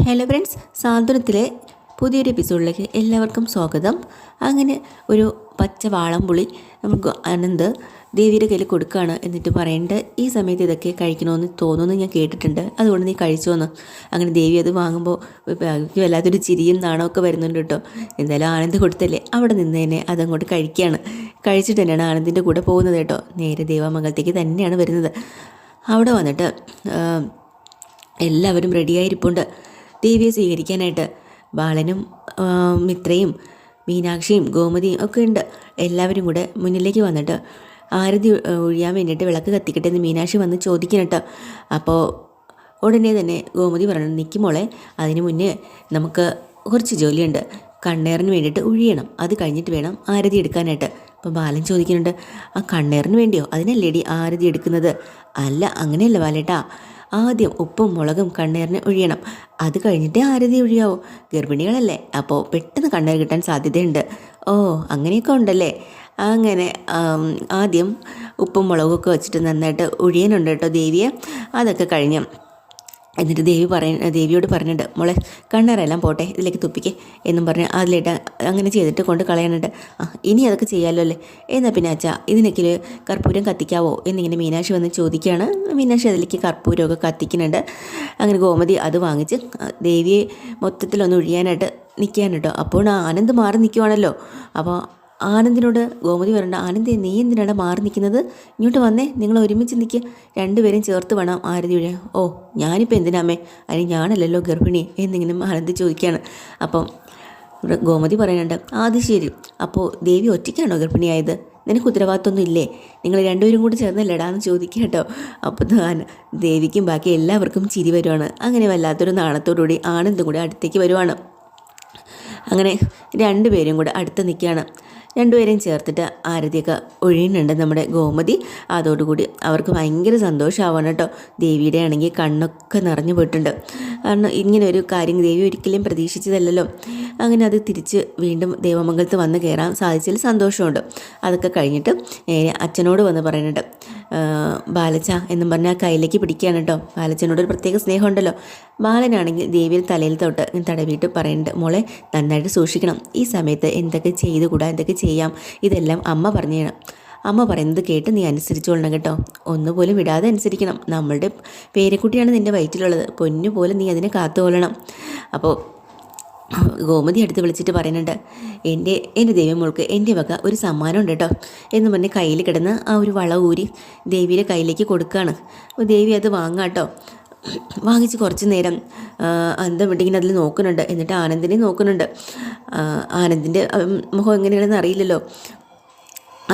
Hello friends, സാന്ത്വനത്തിലെ പുതിയൊരു എപ്പിസോഡിലേക്ക് എല്ലാവർക്കും സ്വാഗതം. അങ്ങനെ ഒരു പച്ച വാളംപുളി നമുക്ക് ആനന്ദ് ദേവിയുടെ കയ്യിൽ കൊടുക്കുകയാണ്. എന്നിട്ട് പറയേണ്ടത് ഈ സമയത്ത് ഇതൊക്കെ കഴിക്കണമെന്ന് തോന്നുമെന്ന് ഞാൻ കേട്ടിട്ടുണ്ട്, അതുകൊണ്ട് നീ കഴിച്ചോന്ന്. അങ്ങനെ ദേവി അത് വാങ്ങുമ്പോൾ വല്ലാത്തൊരു ചിരിയും നാണമൊക്കെ വരുന്നുണ്ട് കേട്ടോ. എന്തായാലും ആനന്ദ് കൊടുത്തല്ലേ, അവിടെ നിന്ന് തന്നെ അതങ്ങോട്ട് കഴിക്കുകയാണ്. കഴിച്ചിട്ട് തന്നെയാണ് ആനന്ദിൻ്റെ കൂടെ പോകുന്നത് കേട്ടോ. നേരെ ദേവാമംഗലത്തേക്ക് തന്നെയാണ് വരുന്നത്. അവിടെ വന്നിട്ട് എല്ലാവരും റെഡിയായിരിപ്പുണ്ട് ദേവിയെ സ്വീകരിക്കാനായിട്ട്. ബാലനും മിത്രയും മീനാക്ഷിയും ഗോമതിയും ഒക്കെ ഉണ്ട്. എല്ലാവരും കൂടെ മുന്നിലേക്ക് വന്നിട്ട് ആരതി ഒഴിയാൻ വേണ്ടിയിട്ട് വിളക്ക് കത്തിക്കട്ടെ എന്ന് മീനാക്ഷി വന്ന് ചോദിക്കണട്ടോ. അപ്പോൾ ഉടനെ തന്നെ ഗോമതി പറഞ്ഞു, നിൽക്കും മോളെ, അതിന് മുന്നേ നമുക്ക് കുറച്ച് ജോലിയുണ്ട്. കണ്ണേറിന് വേണ്ടിയിട്ട് ഒഴിയണം, അത് കഴിഞ്ഞിട്ട് വേണം ആരതി എടുക്കാനായിട്ട്. അപ്പോൾ ബാലൻ ചോദിക്കുന്നുണ്ട്, ആ കണ്ണേറിന് വേണ്ടിയോ? അതിനല്ലേടി ആരതി എടുക്കുന്നത്? അല്ല, അങ്ങനെയല്ല ബാലേട്ടാ, ആദ്യം ഉപ്പും മുളകും കണ്ണേറിന് ഒഴിയണം, അത് കഴിഞ്ഞിട്ടേ ആരതി ഒഴിയാവോ. ഗർഭിണികളല്ലേ, അപ്പോൾ പെട്ടെന്ന് കണ്ണേർ കിട്ടാൻ സാധ്യതയുണ്ട്. ഓ, അങ്ങനെയൊക്കെ ഉണ്ടല്ലേ. അങ്ങനെ ആദ്യം ഉപ്പും മുളകൊക്കെ വെച്ചിട്ട് നന്നായിട്ട് ഒഴിയാനുണ്ട് കേട്ടോ ദേവിയെ. അതൊക്കെ കഴിഞ്ഞ് എന്നിട്ട് ദേവിയോട് പറഞ്ഞിട്ട്, മോളെ കണ്ണേറെല്ലാം പോട്ടെ, ഇതിലേക്ക് തുപ്പിക്കേ എന്നും പറഞ്ഞ് അതിലേട്ട് അങ്ങനെ ചെയ്തിട്ട് കൊണ്ട് കളയാനുണ്ട്. ഇനി അതൊക്കെ ചെയ്യാമല്ലോ അല്ലേ, എന്നാൽ പിന്നെ അച്ഛാ ഇതിനൊക്കെ കർപ്പൂരം കത്തിക്കാവോ എന്നിങ്ങനെ മീനാക്ഷി വന്ന് ചോദിക്കുകയാണ്. മീനാക്ഷി അതിലേക്ക് കർപ്പൂരമൊക്കെ കത്തിക്കുന്നുണ്ട്. അങ്ങനെ ഗോമതി അത് വാങ്ങിച്ച് ദേവിയെ മൊത്തത്തിലൊന്ന് ഒഴിയാനായിട്ട് നിൽക്കാൻ കേട്ടോ. അപ്പോൾ ആനന്ദ് മാറി നിൽക്കുവാണല്ലോ. അപ്പോൾ ആനന്ദിനോട് ഗോമതി പറയണ്ട, ആനന്ദേ നീ എന്തിനാണ് മാറി നിൽക്കുന്നത്? ഇങ്ങോട്ട് വന്നേ, നിങ്ങൾ ഒരുമിച്ച് നിൽക്കുക, രണ്ടുപേരും ചേർത്ത് വേണം ആരതി ഒഴിയാൻ. ഓ, ഞാനിപ്പോൾ എന്തിനാമേ, അതിന് ഞാനല്ലല്ലോ ഗർഭിണി എന്നിങ്ങനെ ആനന്ദ് ചോദിക്കുകയാണ്. അപ്പം ഗോമതി പറയുന്നുണ്ട്, അത് ശരി, അപ്പോൾ ദേവി ഒറ്റയ്ക്കാണോ ഗർഭിണിയായത്? നിനക്ക് ഉത്തരവാദിത്വമൊന്നും ഇല്ലേ? നിങ്ങൾ രണ്ടുപേരും കൂടി ചേർന്നല്ലേടാന്ന് ചോദിക്കുക കേട്ടോ. അപ്പോൾ ദേവിക്കും ബാക്കി എല്ലാവർക്കും ചിരി വരുവാണ്. അങ്ങനെ വല്ലാത്തൊരു നാണത്തോടുകൂടി ആനന്ദും കൂടി അടുത്തേക്ക് വരുവാണ്. അങ്ങനെ രണ്ടുപേരും കൂടെ അടുത്ത് നിൽക്കുകയാണ്. രണ്ടുപേരെയും ചേർത്തിട്ട് ആരതിയൊക്കെ ഒഴിയുന്നുണ്ട് നമ്മുടെ ഗോമതി. അതോടുകൂടി അവർക്ക് ഭയങ്കര സന്തോഷമാവാണ് കേട്ടോ. ദേവിയുടെ ആണെങ്കിൽ കണ്ണൊക്കെ നിറഞ്ഞു പോയിട്ടുണ്ട്. കാരണം ഇങ്ങനെ ഒരു കാര്യം ദേവി ഒരിക്കലും പ്രതീക്ഷിച്ചതല്ലല്ലോ. അങ്ങനെ അത് തിരിച്ച് വീണ്ടും ദേവമംഗലത്ത് വന്ന് കയറാൻ സാധിച്ചതിൽ സന്തോഷമുണ്ട്. അതൊക്കെ കഴിഞ്ഞിട്ട് അച്ഛനോട് വന്ന് പറയുന്നുണ്ട്, ബാലച്ച എന്നും പറഞ്ഞാൽ കയ്യിലേക്ക് പിടിക്കുകയാണ് കേട്ടോ. ബാലച്ചനോടൊരു പ്രത്യേക സ്നേഹമുണ്ടല്ലോ. ബാലനാണെങ്കിൽ ദേവിയുടെ തലയിൽ തൊട്ട് തടവിയിട്ട് പറയുന്നുണ്ട്, മോളെ നന്നായിട്ട് സൂക്ഷിക്കണം, ഈ സമയത്ത് എന്തൊക്കെ ചെയ്തുകൂടാ, എന്തൊക്കെ ചെയ്യാം, ഇതെല്ലാം അമ്മ പറഞ്ഞു തരണം. അമ്മ പറയുന്നത് കേട്ട് നീ അനുസരിച്ചോളണം കേട്ടോ, ഒന്നുപോലും വിടാതെ അനുസരിക്കണം. നമ്മളുടെ പേരക്കുട്ടിയാണ് നിൻ്റെ വയറ്റിലുള്ളത്, പൊന്നുപോലെ നീ അതിനെ കാത്തുകൊള്ളണം. അപ്പോൾ ഗോമതി അടുത്ത് വിളിച്ചിട്ട് പറയുന്നുണ്ട്, എൻ്റെ ദേവി മോൾക്ക് എൻ്റെ വക ഒരു സമ്മാനം ഉണ്ട് കേട്ടോ എന്ന് പറഞ്ഞ് കയ്യിൽ കിടന്ന് ആ ഒരു വള ഊരി ദേവിയുടെ കയ്യിലേക്ക് കൊടുക്കുകയാണ്. അപ്പോൾ ദേവി അത് വാങ്ങാം കേട്ടോ. വാങ്ങിച്ച് കുറച്ച് നേരം അന്തം വിട്ടിങ്ങനെ അതിൽ നോക്കുന്നുണ്ട്. എന്നിട്ട് ആനന്ദിനെ നോക്കുന്നുണ്ട്. ആനന്ദിൻ്റെ മുഖം എങ്ങനെയാണെന്ന് അറിയില്ലല്ലോ.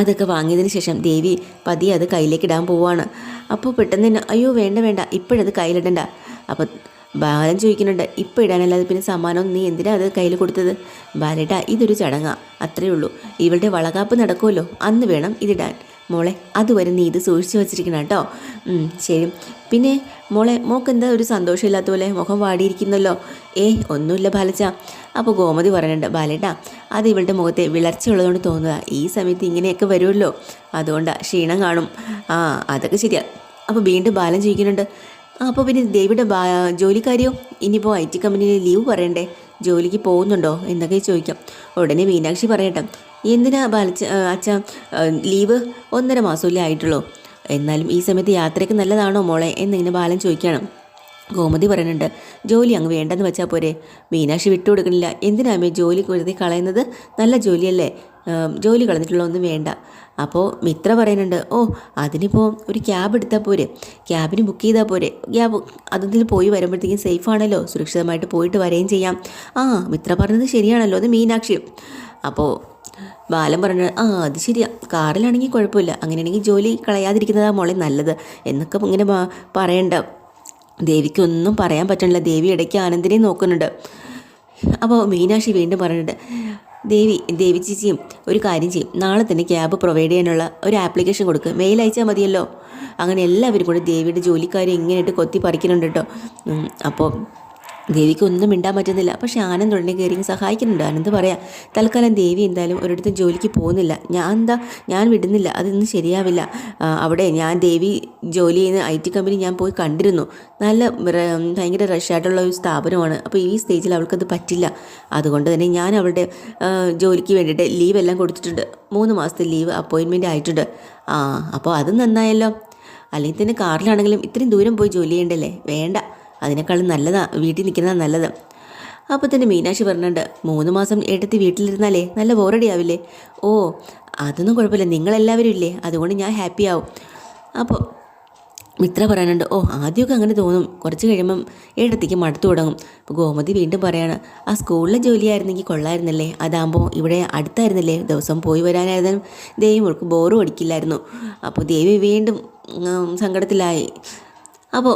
അതൊക്കെ വാങ്ങിയതിന് ശേഷം ദേവി പതിയെ അത് കയ്യിലേക്ക് ഇടാൻ പോവുകയാണ്. അപ്പോൾ പെട്ടെന്ന് തന്നെ, അയ്യോ വേണ്ട വേണ്ട, ഇപ്പോഴത് കയ്യിലിടണ്ട. അപ്പോൾ ബാലൻ ചോദിക്കുന്നുണ്ട്, ഇപ്പോൾ ഇടാനല്ലാതെ പിന്നെ സമ്മാനം നീ എന്തിനാ അത് കയ്യിൽ കൊടുത്തത്? ബാലേട്ടാ, ഇതൊരു ചടങ്ങാ, അത്രയേ ഉള്ളൂ. ഇവളുടെ വളകാപ്പ് നടക്കുമല്ലോ, അന്ന് വേണം ഇതിടാൻ. മോളെ അതുവരെ നീ ഇത് സൂക്ഷിച്ച് വെച്ചിരിക്കണം കേട്ടോ. ശരി. പിന്നെ മോളെ, മോൾക്ക് എന്താ ഒരു സന്തോഷമില്ലാത്ത പോലെ മുഖം വാടിയിരിക്കുന്നല്ലോ? ഒന്നുമില്ല ബാലച്ച. അപ്പോൾ ഗോമതി പറയുന്നുണ്ട്, ബാലേട്ടാ അത് ഇവളുടെ മുഖത്തെ വിളർച്ചയുള്ളതുകൊണ്ട് തോന്നുക, ഈ സമയത്ത് ഇങ്ങനെയൊക്കെ വരുമല്ലോ, അതുകൊണ്ടാണ് ക്ഷീണം കാണും. അതൊക്കെ ശരിയാ. അപ്പോൾ വീണ്ടും ബാലൻ ചോദിക്കുന്നുണ്ട്, അപ്പോൾ പിന്നെ ദേവിയുടെ ജോലിക്കാരിയോ? ഇനിയിപ്പോൾ IT കമ്പനിയിൽ ലീവ് പറയണ്ടേ? ജോലിക്ക് പോകുന്നുണ്ടോ എന്നൊക്കെ ചോദിക്കാം. ഉടനെ മീനാക്ഷി പറയട്ടെ, എന്തിനാ അച്ഛാ ലീവ്? 1.5 മാസമല്ലേ ആയിട്ടുള്ളൂ, എന്നാലും ഈ സമയത്ത് യാത്രയ്ക്ക് നല്ലതാണോ മോളെ എന്നിങ്ങനെ ബാലൻ ചോദിക്കണം. ഗോമതി പറയുന്നുണ്ട്, ജോലി അങ്ങ് വേണ്ടെന്ന് വെച്ചാൽ പോരെ. മീനാക്ഷി വിട്ടുകൊടുക്കണില്ല. എന്തിനാമേ ജോലി വെറുതെ കളയുന്നത്? നല്ല ജോലിയല്ലേ, ജോലി കളഞ്ഞിട്ടുള്ള ഒന്നും വേണ്ട. അപ്പോൾ മിത്ര പറയുന്നുണ്ട്, അതിനിപ്പോൾ ഒരു ക്യാബ് എടുത്താൽ പോരെ, ക്യാബിന് ബുക്ക് ചെയ്താൽ പോരെ, ക്യാബ് അതിൽ പോയി വരുമ്പോഴത്തേക്കും സേഫാണല്ലോ, സുരക്ഷിതമായിട്ട് പോയിട്ട് വരികയും ചെയ്യാം. മിത്ര പറഞ്ഞത് ശരിയാണല്ലോ, അത് മീനാക്ഷി. അപ്പോൾ ബാലൻ പറഞ്ഞത്, അത് ശരിയാ, കാറിലാണെങ്കിൽ കുഴപ്പമില്ല, അങ്ങനെയാണെങ്കിൽ ജോലി കളയാതിരിക്കുന്നതാണ് മോളെ നല്ലത് എന്നൊക്കെ ഇങ്ങനെ പറയണ്ട. ദേവിക്കൊന്നും പറയാൻ പറ്റണില്ല. ദേവി ഇടയ്ക്ക് ആനന്ദിനെ നോക്കുന്നുണ്ട്. അപ്പോൾ മീനാക്ഷി വീണ്ടും പറഞ്ഞിട്ട്, ദേവി ചേച്ചിയും ഒരു കാര്യം ചെയ്യും, നാളെ തന്നെ ക്യാബ് പ്രൊവൈഡ് ചെയ്യാനുള്ള ഒരു ആപ്ലിക്കേഷൻ കൊടുക്കുക, മെയിൽ അയച്ചാൽ മതിയല്ലോ. അങ്ങനെ എല്ലാവരും കൂടെ ദേവിയുടെ ജോലിക്കാരെ ഇങ്ങനെയായിട്ട് കൊത്തി പറിക്കുന്നുണ്ട് കേട്ടോ. അപ്പോൾ ദേവിക്ക് ഒന്നും മിണ്ടാൻ പറ്റുന്നില്ല. പക്ഷേ ആനന്ദ് ഉടനെ കയറി സഹായിക്കുന്നുണ്ട്. ആനന്ദ് പറയാം, തൽക്കാലം ദേവി എന്തായാലും ഒരിടത്തും ജോലിക്ക് പോകുന്നില്ല. ഞാൻ വിടുന്നില്ല, അതൊന്നും ശരിയാവില്ല. അവിടെ ഞാൻ ദേവി ജോലി ചെയ്യുന്ന IT കമ്പനി ഞാൻ പോയി കണ്ടിരുന്നു. നല്ല ഭയങ്കര റഷായിട്ടുള്ള ഒരു സ്ഥാപനമാണ്. അപ്പോൾ ഈ സ്റ്റേജിൽ അവൾക്കത് പറ്റില്ല. അതുകൊണ്ട് തന്നെ ഞാൻ അവളുടെ ജോലിക്ക് വേണ്ടിയിട്ട് ലീവ് എല്ലാം കൊടുത്തിട്ടുണ്ട്. 3 മാസത്തെ ലീവ് അപ്പോയിൻമെൻ്റ് ആയിട്ടുണ്ട്. അപ്പോൾ അത് നന്നായല്ലോ. അല്ലെങ്കിൽ തന്നെ കാറിലാണെങ്കിലും ഇത്രയും ദൂരം പോയി ജോലി ചെയ്യണ്ടല്ലേ? വേണ്ട, അതിനേക്കാളും നല്ലതാണ് വീട്ടിൽ നിൽക്കുന്നതാണ് നല്ലത്. അപ്പോൾ തന്നെ മീനാക്ഷി പറഞ്ഞിട്ടുണ്ട്, 3 മാസം ഏട്ടത്തി വീട്ടിലിരുന്നാലേ നല്ല ബോറടി ആവില്ലേ? ഓ, അതൊന്നും കുഴപ്പമില്ല, നിങ്ങളെല്ലാവരും ഇല്ലേ, അതുകൊണ്ട് ഞാൻ ഹാപ്പി ആവും. അപ്പോൾ മിത്ര പറയാനുണ്ട്, ഓ ആദ്യമൊക്കെ അങ്ങനെ തോന്നും, കുറച്ച് കഴിയുമ്പം ഏട്ടത്തിക്ക് മടുത്തു തുടങ്ങും. അപ്പോൾ ഗോമതി വീണ്ടും പറയാണ്, ആ സ്കൂളിലെ ജോലിയായിരുന്നെങ്കിൽ കൊള്ളായിരുന്നല്ലേ, അതാകുമ്പോൾ ഇവിടെ അടുത്തായിരുന്നല്ലേ, ദിവസം പോയി വരാനായിരുന്നു ദേവി മുൾക്ക് ബോറും അടിക്കില്ലായിരുന്നു. അപ്പോൾ ദേവി വീണ്ടും സങ്കടത്തിലായി. അപ്പോൾ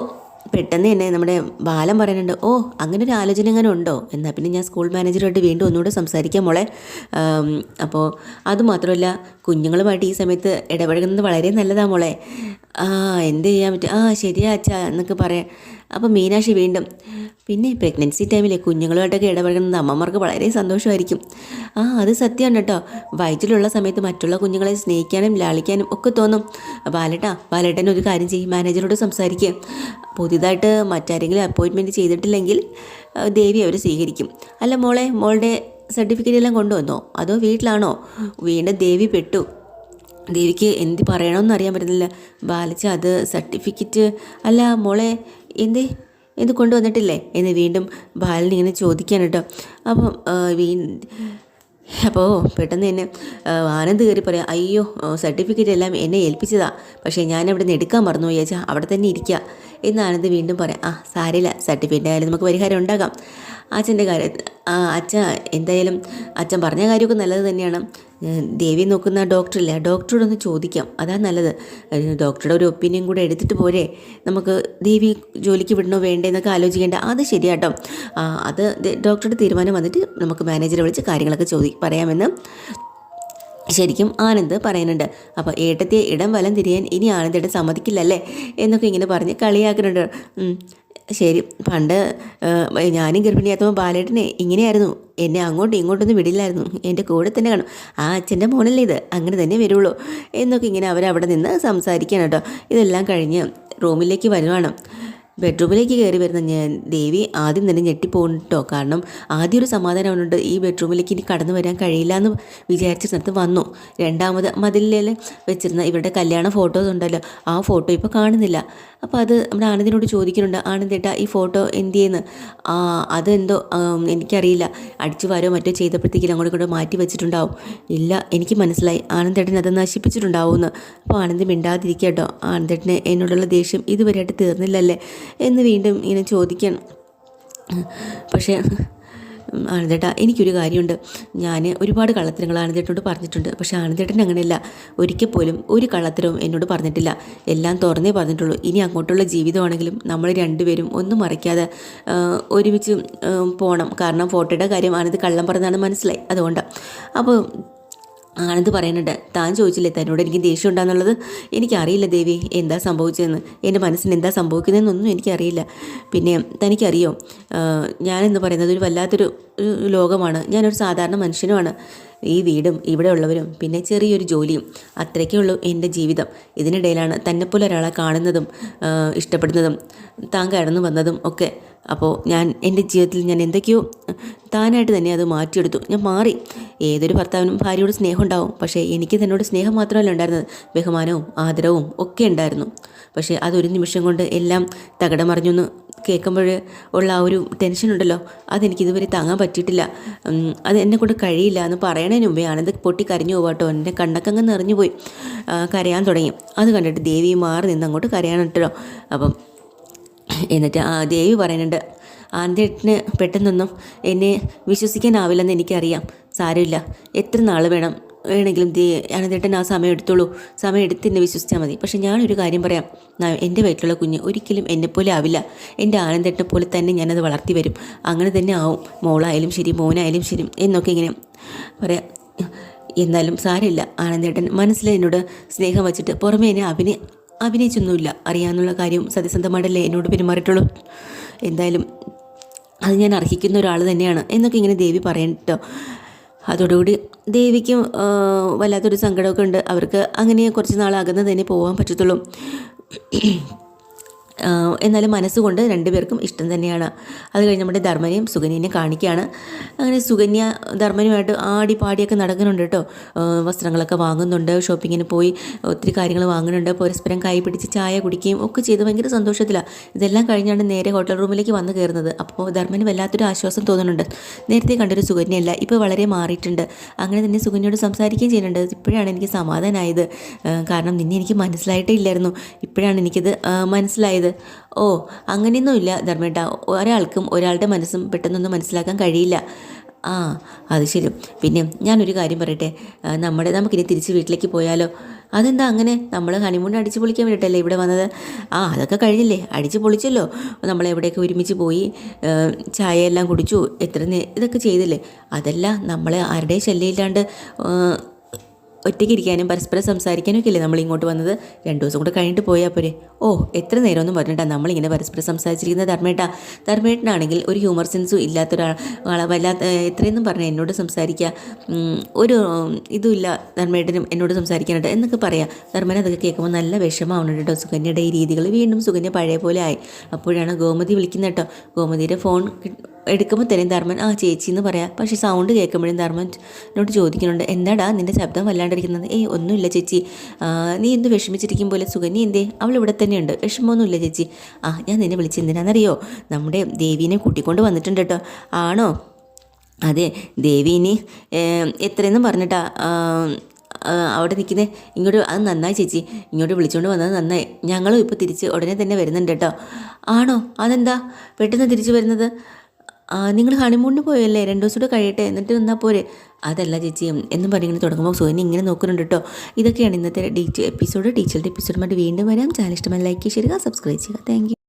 പെട്ടെന്ന് തന്നെ നമ്മുടെ ബാലൻ പറയുന്നുണ്ട്, ഓ അങ്ങനെ ഒരു ആലോചന എങ്ങനെ ഉണ്ടോ, എന്നാൽ പിന്നെ ഞാൻ സ്കൂൾ മാനേജറുമായിട്ട് വീണ്ടും ഒന്നുകൂടെ സംസാരിക്കാം മോളെ. അപ്പോൾ അതുമാത്രമല്ല, കുഞ്ഞുങ്ങളുമായിട്ട് ഈ സമയത്ത് ഇടപഴകുന്നത് വളരെ നല്ലതാണ് മോളെ. എന്ത് ചെയ്യാൻ പറ്റും, ശരിയാ അച്ഛാ എന്നൊക്കെ പറയാം. അപ്പോൾ മീനാക്ഷി വീണ്ടും, പിന്നെ പ്രഗ്നൻസി ടൈമിലെ കുഞ്ഞുങ്ങളുമായിട്ടൊക്കെ ഇടപഴകുന്നത് അമ്മമാർക്ക് വളരെ സന്തോഷമായിരിക്കും. അത് സത്യമാണ് കേട്ടോ. വയറ്റിലുള്ള സമയത്ത് മറ്റുള്ള കുഞ്ഞുങ്ങളെ സ്നേഹിക്കാനും ലാളിക്കാനും ഒക്കെ തോന്നും. ബാലേട്ടൻ ഒരു കാര്യം ചെയ്യും, മാനേജറോട് സംസാരിക്കുക. പുതിയതായിട്ട് മറ്റാരെങ്കിലും അപ്പോയിൻമെൻറ്റ് ചെയ്തിട്ടില്ലെങ്കിൽ ദേവി അവർ സ്വീകരിക്കും. അല്ല മോളെ, മോളുടെ സർട്ടിഫിക്കറ്റ് എല്ലാം കൊണ്ടുവന്നോ, അതോ വീട്ടിലാണോ? വീണ്ടും ദേവി പെട്ടു. ദേവിക്ക് എന്ത് പറയണമെന്ന് അറിയാൻ പറ്റുന്നില്ല. ബാലച്ച, അത് സർട്ടിഫിക്കറ്റ് അല്ല മോളെ, എന്ത് കൊണ്ടുവന്നിട്ടില്ലേ എന്ന് വീണ്ടും ബാലൻ ഇങ്ങനെ ചോദിക്കാൻ കേട്ടോ. അപ്പം അപ്പോൾ പെട്ടെന്ന് തന്നെ ആനന്ദ് കയറി പറയാം, അയ്യോ സർട്ടിഫിക്കറ്റ് എല്ലാം എന്നെ ഏൽപ്പിച്ചതാ, പക്ഷേ ഞാൻ അവിടെ നിന്ന് എടുക്കാൻ മറന്നു ചോദിച്ചാൽ അവിടെ തന്നെ ഇരിക്കുക എന്ന് ആനന്ദ് വീണ്ടും പറയാം. സാരമില്ല, സർട്ടിഫിക്കറ്റ് ആയാലും നമുക്ക് പരിഹാരം ഉണ്ടാകാം. അച്ഛൻ്റെ കാര്യം എന്തായാലും അച്ഛൻ പറഞ്ഞ കാര്യമൊക്കെ നല്ലത് തന്നെയാണ്. ദേവി നോക്കുന്ന ഡോക്ടറില്ല, ഡോക്ടറോടൊന്ന് ചോദിക്കാം, അതാ നല്ലത്. ഡോക്ടറുടെ ഒരു ഒപ്പീനിയൻ കൂടെ എടുത്തിട്ട് പോരെ നമുക്ക് ദേവി ജോലിക്ക് വിടണോ വേണ്ടേ എന്നൊക്കെ ആലോചിക്കേണ്ട. അത് ശരിയാട്ടോ, അത് ഡോക്ടറുടെ തീരുമാനം വന്നിട്ട് നമുക്ക് മാനേജറെ വിളിച്ച് കാര്യങ്ങളൊക്കെ പറയാമെന്ന് ശരിക്കും ആനന്ദ് പറയുന്നുണ്ട്. അപ്പോൾ ഏട്ടത്തെ ഇടം വലം തിരിയാൻ ഇനി ആനന്ദേട്ടൻ സമ്മതിക്കില്ലല്ലേ എന്നൊക്കെ ഇങ്ങനെ പറഞ്ഞ് കളിയാക്കുന്നുണ്ട്. ശരി, പണ്ട് ഞാനും ഗർഭിണിയാത്തപ്പോൾ ബാലേട്ടനെ ഇങ്ങനെയായിരുന്നു, എന്നെ അങ്ങോട്ടും ഇങ്ങോട്ടൊന്നും വിടില്ലായിരുന്നു, എൻ്റെ കൂടെ തന്നെ കാണും, അച്ഛൻ്റെ മോനല്ലേ ഇത്, അങ്ങനെ തന്നെ വരുള്ളൂ എന്നൊക്കെ ഇങ്ങനെ അവരവിടെ നിന്ന് സംസാരിക്കണം കേട്ടോ. ഇതെല്ലാം കഴിഞ്ഞ് റൂമിലേക്ക് വരുവാണ്. ബെഡ്റൂമിലേക്ക് കയറി വരുന്ന ദേവി ആദ്യം തന്നെ ഞെട്ടിപ്പോകും കേട്ടോ. കാരണം ആദ്യം ഒരു സമാധാനം അവനുണ്ട്, ഈ ബെഡ്റൂമിലേക്ക് ഇനി കടന്നു വരാൻ കഴിയില്ല എന്ന് വിചാരിച്ചിടത്ത് വന്നു. രണ്ടാമത് മതിലിൽ വെച്ചിരുന്ന ഇവരുടെ കല്യാണ ഫോട്ടോസ് ഉണ്ടല്ലോ, ആ ഫോട്ടോ ഇപ്പോൾ കാണുന്നില്ല. അപ്പോൾ അത് നമ്മുടെ ആനന്ദിനോട് ചോദിക്കുന്നുണ്ട്, ആനന്ദേട്ടാ ഈ ഫോട്ടോ എന്ത് ചെയ്യുന്നു? അതെന്തോ എനിക്കറിയില്ല, അടിച്ചു വാരോ മറ്റോ ചെയ്തപ്പോഴത്തേക്കും അങ്ങോട്ട് ഇങ്ങോട്ട് മാറ്റി വെച്ചിട്ടുണ്ടാവും. ഇല്ല, എനിക്ക് മനസ്സിലായി, ആനന്ദേട്ടൻ അത് നശിപ്പിച്ചിട്ടുണ്ടാവുമെന്ന്. അപ്പോൾ ആനന്ദ് മിണ്ടാതിരിക്കുക കേട്ടോ. ആനന്ദേട്ടന് എന്നോടുള്ള ദേഷ്യം ഇതുവരെയായിട്ട് തീർന്നില്ലല്ലേ എന്ന് വീണ്ടും ഇങ്ങനെ ചോദിക്കണം. പക്ഷേ ആനന്ദേട്ടാ, എനിക്കൊരു കാര്യമുണ്ട്, ഞാൻ ഒരുപാട് കള്ളത്തരങ്ങൾ ആനന്ദേട്ടനോട് പറഞ്ഞിട്ടുണ്ട്. പക്ഷേ ആനന്ദേട്ടൻ അങ്ങനെയല്ല, ഒരിക്കൽ പോലും ഒരു കള്ളത്തരവും എന്നോട് പറഞ്ഞിട്ടില്ല, എല്ലാം തുറന്നേ പറഞ്ഞിട്ടുള്ളൂ. ഇനി അങ്ങോട്ടുള്ള ജീവിതമാണെങ്കിലും നമ്മൾ രണ്ടുപേരും ഒന്നും മറയ്ക്കാതെ ഒരുമിച്ച് പോകണം. കാരണം ഫോട്ടോയുടെ കാര്യം ആനന്ദ് കള്ളം പറഞ്ഞതാണ് മനസ്സിലായി, അതുകൊണ്ടാണ്. അപ്പോൾ ആനന്ദ് പറയുന്നുണ്ട്, താൻ ചോദിച്ചില്ലേ തന്നോട് എനിക്ക് ദേഷ്യം ഉണ്ടാകുന്നുള്ളത്? എനിക്കറിയില്ല ദേവി എന്താ സംഭവിച്ചതെന്ന്, എൻ്റെ മനസ്സിന് എന്താ സംഭവിക്കുന്നതെന്നൊന്നും എനിക്കറിയില്ല. പിന്നെ തനിക്കറിയോ, ഞാനെന്ന് പറയുന്നത് ഒരു വല്ലാത്തൊരു ലോകമാണ്, ഞാനൊരു സാധാരണ മനുഷ്യനുമാണ്. ഈ വീടും ഇവിടെ ഉള്ളവരും പിന്നെ ചെറിയൊരു ജോലിയും, അത്രയ്ക്കേ ഉള്ളൂ എൻ്റെ ജീവിതം. ഇതിനിടയിലാണ് തന്നെപ്പോലെ ഒരാളെ കാണുന്നതും ഇഷ്ടപ്പെടുന്നതും താൻ കടന്നു വന്നതും ഒക്കെ. അപ്പോൾ എൻ്റെ ജീവിതത്തിൽ ഞാൻ എന്തൊക്കെയോ താനായിട്ട് തന്നെ അത് മാറ്റിയെടുത്തു, ഞാൻ മാറി. ഏതൊരു ഭർത്താവിനും ഭാര്യയോട് സ്നേഹം ഉണ്ടാവും, പക്ഷേ എനിക്ക് തന്നോട് സ്നേഹം മാത്രമല്ല ഉണ്ടായിരുന്നത്, ബഹുമാനവും ആദരവും ഒക്കെ ഉണ്ടായിരുന്നു. പക്ഷേ അതൊരു നിമിഷം കൊണ്ട് എല്ലാം തകിടം മറിഞ്ഞൊന്ന് കേൾക്കുമ്പോൾ ഉള്ള ആ ഒരു ടെൻഷനുണ്ടല്ലോ, അതെനിക്കിതുവരെ താങ്ങാൻ പറ്റിയിട്ടില്ല. അത് എന്നെക്കൊണ്ട് കഴിയില്ല എന്ന് പറയണതിന് മുമ്പേ ആനന്ദ് പൊട്ടി കരഞ്ഞു പോവാട്ടോ. എൻ്റെ കണ്ണക്കങ്ങ് നിറഞ്ഞു പോയി, കരയാൻ തുടങ്ങി. അത് കണ്ടിട്ട് ദേവി മാറി നിന്ന് അങ്ങോട്ട് കരയാനിട്ടോ. അപ്പം എന്നിട്ട് ദേവി പറയുന്നുണ്ട്, ആനന്ദേട്ടന് പെട്ടെന്നൊന്നും എന്നെ വിശ്വസിക്കാനാവില്ലെന്ന് എനിക്കറിയാം, സാരമില്ല, എത്ര നാൾ വേണമെങ്കിലും ആനന്ദേട്ടൻ ആ സമയം എടുത്തോളൂ, സമയം എടുത്ത് എന്നെ വിശ്വസിച്ചാൽ മതി. പക്ഷേ ഞാനൊരു കാര്യം പറയാം, എൻ്റെ വയറ്റിലുള്ള കുഞ്ഞ് ഒരിക്കലും എന്നെപ്പോലെ ആവില്ല, എൻ്റെ ആനന്ദേട്ടനെ പോലെ തന്നെ ഞാനത് വളർത്തി വരും, അങ്ങനെ തന്നെ ആവും, മോളായാലും ശരി മോനായാലും ശരി എന്നൊക്കെ ഇങ്ങനെ പറയാം. എന്നാലും സാരമില്ല, ആനന്ദേട്ടൻ മനസ്സിൽ എന്നോട് സ്നേഹം വച്ചിട്ട് പുറമേ എന്നെ അഭിനയിച്ചൊന്നുമില്ല, അറിയാമെന്നുള്ള കാര്യം സത്യസന്ധമായിട്ടല്ലേ എന്നോട് പെരുമാറിയിട്ടുള്ളൂ. എന്തായാലും അത് ഞാൻ അർഹിക്കുന്ന ഒരാൾ തന്നെയാണ് എന്നൊക്കെ ഇങ്ങനെ ദേവി പറയട്ടോ. അതോടുകൂടി ദേവിക്കും വല്ലാത്തൊരു സങ്കടമൊക്കെ ഉണ്ട്. അവർക്ക് അങ്ങനെ കുറച്ച് നാൾ അകന്ന് തന്നെ പോകാൻ പറ്റത്തുള്ളൂ. എന്നാലും മനസ്സുകൊണ്ട് രണ്ടുപേർക്കും ഇഷ്ടം തന്നെയാണ്. അത് കഴിഞ്ഞ് നമ്മുടെ ധർമ്മനെയും സുകന്യനെയും കാണിക്കുകയാണ്. അങ്ങനെ സുകന്യ ധർമ്മനുമായിട്ട് ആടി പാടിയൊക്കെ നടക്കുന്നുണ്ട് കേട്ടോ. വസ്ത്രങ്ങളൊക്കെ വാങ്ങുന്നുണ്ട്, ഷോപ്പിങ്ങിന് പോയി ഒത്തിരി കാര്യങ്ങൾ വാങ്ങുന്നുണ്ട്, പരസ്പരം കൈ പിടിച്ച് ചായ കുടിക്കുകയും ഒക്കെ ചെയ്ത് ഭയങ്കര സന്തോഷത്തിലാണ്. ഇതെല്ലാം കഴിഞ്ഞാണ് നേരെ ഹോട്ടൽ റൂമിലേക്ക് വന്ന് കയറുന്നത്. അപ്പോൾ ധർമ്മന് വല്ലാത്തൊരു ആശ്വാസം തോന്നുന്നുണ്ട്. നേരത്തെ കണ്ടൊരു സുകന്യയല്ല, ഇപ്പോൾ വളരെ മാറിയിട്ടുണ്ട്. അങ്ങനെ തന്നെ സുകന്യയോട് സംസാരിക്കുകയും ചെയ്യുന്നുണ്ട്. ഇപ്പോഴാണ് എനിക്ക് സമാധാനമായത്, കാരണം നിന്നെ എനിക്ക് മനസ്സിലായിട്ടേ ഇല്ലായിരുന്നു, ഇപ്പോഴാണ് എനിക്കിത് മനസ്സിലായത്. ഓ, അങ്ങനെയൊന്നുമില്ല ധർമ്മേട്ട, ഒരാൾക്കും ഒരാളുടെ മനസ്സും പെട്ടെന്നൊന്നും മനസ്സിലാക്കാൻ കഴിയില്ല. ആ, അത് ശരി. പിന്നെ ഞാനൊരു കാര്യം പറയട്ടെ, നമുക്കിനി തിരിച്ച് വീട്ടിലേക്ക് പോയാലോ? അതെന്താ അങ്ങനെ? നമ്മൾ ഹണിമൂൺ അടിച്ച് പൊളിക്കാൻ വേണ്ടിയിട്ടല്ലേ ഇവിടെ വന്നത്? ആ, അതൊക്കെ കഴിഞ്ഞില്ലേ, അടിച്ച് പൊളിച്ചല്ലോ. നമ്മളെവിടെയൊക്കെ ഒരുമിച്ച് പോയി ചായ എല്ലാം കുടിച്ചു, ഇതൊക്കെ ചെയ്തില്ലേ? അതല്ല, നമ്മൾ ആരുടെ ശല്യമില്ലാണ്ട് ഒറ്റയ്ക്ക് ഇരിക്കാനും പരസ്പരം സംസാരിക്കാനും ഒക്കെ അല്ലേ നമ്മൾ ഇങ്ങോട്ട് വന്നത്. 2 ദിവസം കൂടെ കഴിഞ്ഞിട്ട് പോയാൽ പോരെ? ഓ, എത്ര നേരമൊന്നും പറഞ്ഞിട്ടാണ് നമ്മളിങ്ങനെ പരസ്പരം സംസാരിച്ചിരിക്കുന്നത് ധർമ്മേട്ടനാണെങ്കിൽ ഒരു ഹ്യൂമർ സെൻസും ഇല്ലാത്ത ഒരാളെ വല്ലാത്ത എത്രയെന്നും പറഞ്ഞാൽ എന്നോട് സംസാരിക്കുക, ഒരു ഇതുമില്ല ധർമ്മേട്ടനും എന്നോട് സംസാരിക്കാനായിട്ട് എന്നൊക്കെ പറയാം. ധർമ്മൻ അതൊക്കെ കേൾക്കുമ്പോൾ നല്ല വിഷമമാവുന്നുണ്ട് കേട്ടോ. സുകന്യയുടെ ഈ രീതികൾ വീണ്ടും സുകന്യ പഴയ പോലെ ആയി. അപ്പോഴാണ് ഗോമതി വിളിക്കുന്നത് കേട്ടോ. ഗോമതിയുടെ ഫോൺ എടുക്കുമ്പോൾ തന്നെ ധർമ്മൻ ആ ചേച്ചി എന്ന് പറയാം. പക്ഷേ സൗണ്ട് കേൾക്കുമ്പോഴും ധർമ്മനോട് ചോദിക്കുന്നുണ്ട്, എന്താടാ നിൻ്റെ ശബ്ദം വല്ലാണ്ടിരിക്കുന്നത്? ഏയ് ഒന്നുമില്ല ചേച്ചി, നീ എന്ത് വിഷമിച്ചിരിക്കും പോലെ. സുകന്യ എന്തേ? അവൾ ഇവിടെ തന്നെയുണ്ട്, വിഷമമൊന്നുമില്ല ചേച്ചി. ആ, ഞാൻ നിന്നെ വിളിച്ച് എന്തിനാണെന്നറിയോ? നമ്മുടെ ദേവീനെ കൂട്ടിക്കൊണ്ട് വന്നിട്ടുണ്ട് കേട്ടോ. ആണോ? അതെ, ദേവീനെ എത്രയെന്നും പറഞ്ഞിട്ടാ അവിടെ നിൽക്കുന്നത്. ഇങ്ങോട്ട്, അത് നന്നായി ചേച്ചി, ഇങ്ങോട്ട് വിളിച്ചുകൊണ്ട് വന്നത് നന്നായി. ഞങ്ങളും ഇപ്പോൾ തിരിച്ച് ഉടനെ തന്നെ വരുന്നുണ്ട് കേട്ടോ. ആണോ? അതെന്താ പെട്ടെന്ന് തിരിച്ച് വരുന്നത്? നിങ്ങൾ ഹണിമൂണിന് പോയല്ലേ, 2 ദിവസം കൂടെ കഴിയട്ടെ എന്നിട്ട് നിന്നാൽ പോരെ? അതല്ല ചേച്ചി എന്നും പറഞ്ഞിങ്ങനെ തുടങ്ങുമ്പോൾ സുകന്യ ഇങ്ങനെ നോക്കുന്നുണ്ട് കേട്ടോ. ഇതൊക്കെയാണ് ഇന്നത്തെ ടീച്ചറുടെ എപ്പിസോഡുമായിട്ട് വീണ്ടും വരാം. ചാനൽ ഇഷ്ടമായി ലൈക്ക് ചെയ്യുക, സബ്സ്ക്രൈബ് ചെയ്യുക. Thank you.